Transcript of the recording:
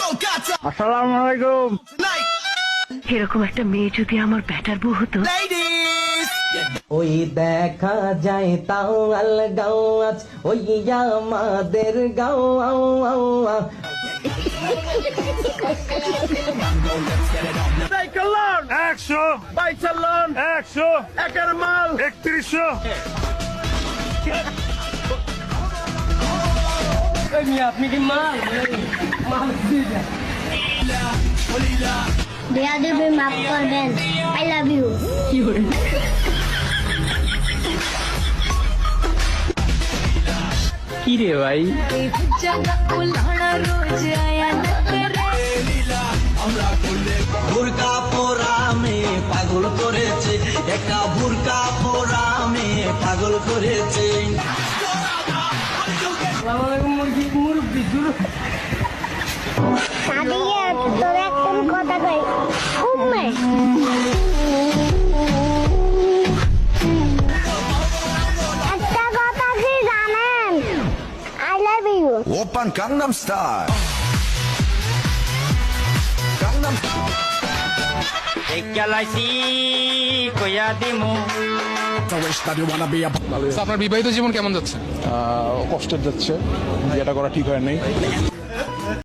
আসসালামু আলাইকুম। এরকম একটা মেয়ে যদি আমার ব্যাটার বউ হতো। ওই দেখা যায় তাওয়াল গাও আজ ওই আমাদের গাও আও আও আও। সাইকেলন 100, বাইক চালান 100, একের মাল 3100। আপনি কি মাল দেয়া দেবে, মাফ করবেন। I love you. কি রে ভাই? বুরকা পোরামে পাগল করেছে, একটা বুরকা পোরামে পাগল করেছে। সাদিয়া তোর একদম কথা কই উম্মে একটা কথা কি জানেন? I love you. 오빤 강남스타일 강남 আপনার বিবাহিত জীবন কেমন যাচ্ছে? কষ্টের যাচ্ছে, বিয়েটা করা ঠিক হয় নাই।